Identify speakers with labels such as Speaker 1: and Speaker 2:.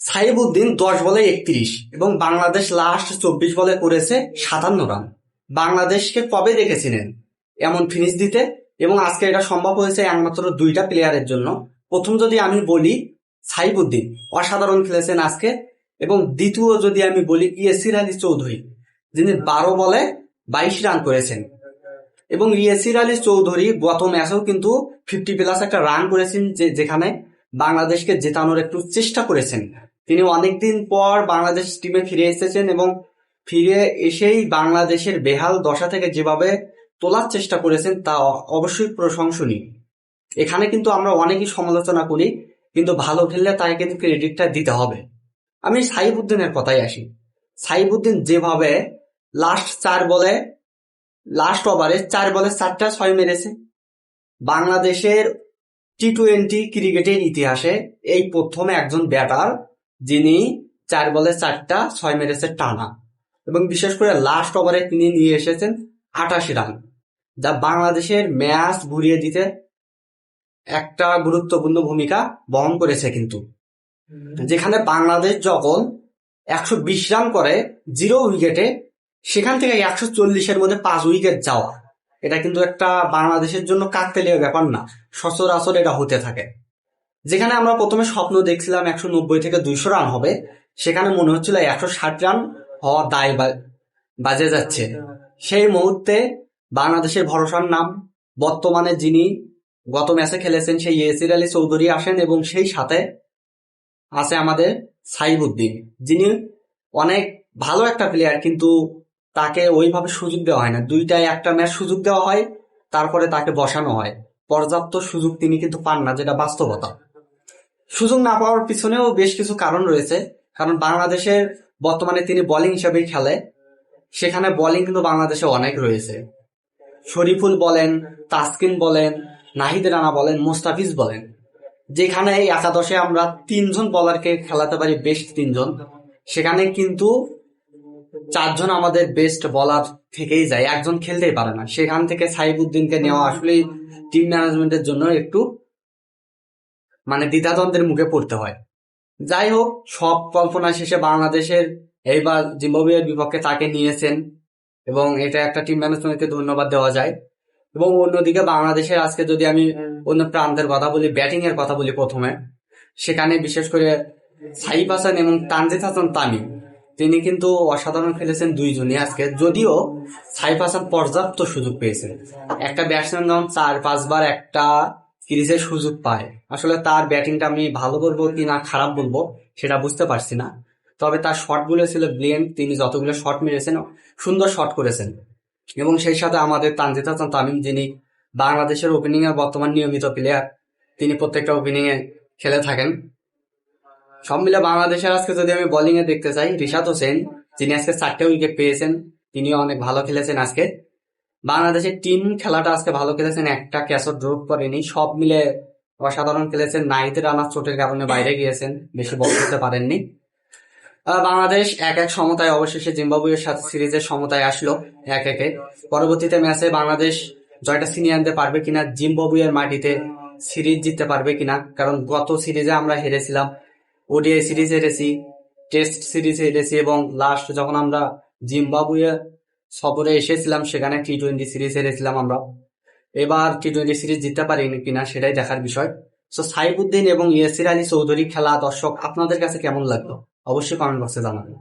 Speaker 1: সাইবুদ্দিন 10 বলে 31 এবং বাংলাদেশ লাস্ট 24 বলে করেছে 57 রান। বাংলাদেশকে কবে দেখেছিলেন এমন ফিনিশ দিতে? এবং আজকে এটা সম্ভব হয়েছে একমাত্র দুইটা প্লেয়ারের জন্য। প্রথম যদি আমি বলি, সাইবুদ্দিন অসাধারণ খেলেছেন আজকে। এবং দ্বিতীয় যদি আমি বলি, ইয়াসির আলী চৌধুরী, যিনি 12 বলে 22 রান করেছেন। এবং ইয়াসির আলী চৌধুরী গত ম্যাচেও কিন্তু 50+ একটা রান করেছেন, যেখানে বাংলাদেশকে জেতানোর একটু চেষ্টা করেছেন। তিনি অনেকদিন পর বাংলাদেশ টিমে ফিরে এসেছেন এবং ফিরে এসেই বাংলাদেশের বেহাল দশা থেকে যেভাবে তোলার চেষ্টা করেছেন তা অবশ্যই প্রশংসনীয়। এখানে কিন্তু আমরা অনেকই সমালোচনা করি, কিন্তু ভালো খেললে তাই কিন্তু ক্রেডিটটা দিতে হবে। আমি সাইবুদ্দিনের কথাই আসি। সাইবুদ্দিন যেভাবে লাস্ট ওভারে 4 বলে 4টা 6 মেরেছে, বাংলাদেশের টি-20 ক্রিকেটের ইতিহাসে এই প্রথম একজন ব্যাটার যিনি 4 বলে 4টা 6 মেরেছে টানা। এবং বিশেষ করে লাস্ট ওভারে তিনি নিয়ে এসেছেন 88 রান, যা বাংলাদেশের ম্যাচ ঘুরিয়ে দিতে একটা গুরুত্বপূর্ণ ভূমিকা বহন করেছে। কিন্তু যেখানে বাংলাদেশ যখন 120 রান করে 0 উইকেটে, সেখান থেকে 140-এর মধ্যে 5 উইকেট যাওয়া, এটা কিন্তু একটা বাংলাদেশের জন্য কাকতালীয় ব্যাপার না, সচরাচর এটা হতে থাকে। যেখানে আমরা প্রথমে স্বপ্ন দেখছিলাম 190 থেকে 200 রান হবে, সেখানে মনে হচ্ছিল 160 রান হওয়া দায় বাজে যাচ্ছে। সেই মুহূর্তে বাংলাদেশের ভরসার নাম বর্তমানে যিনি গত ম্যাচে খেলেছেন সেই ইয়াসির আলী চৌধুরী আসেন, এবং সেই সাথে আছে আমাদের সাইবুদ্দিন, যিনি অনেক ভালো একটা প্লেয়ার, কিন্তু তাকে ওইভাবে সুযোগ দেওয়া হয় না। একটা ম্যাচ সুযোগ দেওয়া হয়, তারপরে তাকে বসানো হয়। পর্যাপ্ত সুযোগ তিনি কিন্তু পান না, যেটা বাস্তবতা। সুযোগ না পাওয়ার পিছনেও বেশ কিছু কারণ রয়েছে, কারণ বাংলাদেশের বর্তমানে তিনি বোলিং হিসেবেই খেলে, সেখানে বোলিং কিন্তু বাংলাদেশে অনেক রয়েছে। শরীফুল বলেন, তাসকিন বলেন, নাহিদ রানা বলেন, মুস্তাফিজ বলেন, যেখানে এই একাদশে আমরা 3জন বলারকে খেলাতে পারি, বেস্ট 3জন, সেখানে কিন্তু 4জন আমাদের বেস্ট বলার থেকেই যায়, একজন খেলতেই পারে না। সেখান থেকে সাইবুদ্দিনকে নেওয়া আসলে টিম ম্যানেজমেন্টের জন্য একটু দ্বিধাদ্বন্দ্বের মুখে পড়তে হয়। যাই হোক, সব কল্পনা শেষে বাংলাদেশের এইবার জিম্বাবুয়ের বিপক্ষে তাকে নিয়েছেন, এবং এটা একটা টিম ম্যানেজমেন্টকে ধন্যবাদ দেওয়া যায়। এবং অন্যদিকে বাংলাদেশের আজকে যদি আমি অন্য প্রান্তের কথা বলি, ব্যাটিং এর কথা বলি প্রথমে, সেখানে বিশেষ করে সাইফ হাসান এবং তানজিদ হাসান তামিম, তিনি কিন্তু অসাধারণ খেলেছেন দুইজনই আজকে। যদিও সাইফ হাসান পর্যাপ্ত সুযোগ পেয়েছেন, একটা ব্যাটসম্যান যখন 4-5 বার একটা সিরিজের সুযোগ পায়, আসলে তার ব্যাটিংটা আমি ভালো বলবো কি না খারাপ বলবো সেটা বুঝতে পারছি না। তবে তার শটগুলো ছিল ব্রিলিয়ান্ট, তিনি যতগুলো শট মেরেছেন সুন্দর শট করেছেন। এবং সেই সাথে আমাদের তানজিদ হাসান তামিম, যিনি বাংলাদেশের ওপেনিং এর বর্তমান নিয়মিত প্লেয়ার, তিনি প্রত্যেকটা ওপেনিং এ খেলে থাকেন। সব মিলে বাংলাদেশের আজকে যদি আমি বোলিং এ দেখতে চাই, রিশাদ হোসেন, যিনি আজকে 4টে উইকেট পেয়েছেন, তিনিও অনেক ভালো খেলেছেন আজকে। বাংলাদেশের টিম খেলাটা আজকে ভালো খেলেছেন, একটা ক্যাচও ড্রপ করেনি, সব মিলে অসাধারণ খেলেছেন। নাহিদ রানা চোটের কারণে বাইরে গিয়েছেন, বেশি বল করতে পারেননি। বাংলাদেশ 1-1 সমতায় অবশেষে জিম্বাবুয়ের সাথে সিরিজের সমতায় আসলো 1-1। পরবর্তীতে ম্যাচে বাংলাদেশ জয়টা ছিনিয়ে আনতে পারবে কিনা, জিম্বাবুয়ের মাটিতে সিরিজ জিততে পারবে কিনা, কারণ গত সিরিজে আমরা হেরেছিলাম, ওডিআই সিরিজ হেরেছি, টেস্ট সিরিজ হেরেছি, এবং লাস্ট যখন আমরা জিম্বাবুয়ে সফরে এসেছিলাম সেখানে টি-20 সিরিজ হেরেছিলাম আমরা। এবার টি-20 সিরিজ জিততে পারিনি কিনা সেটাই দেখার বিষয়। সো সাইবুদ্দিন এবং ইয়াসির আলী চৌধুরী খেলা দর্শক আপনাদের কাছে কেমন লাগলো অবশ্যই কমেন্ট বক্সে জানাবেন।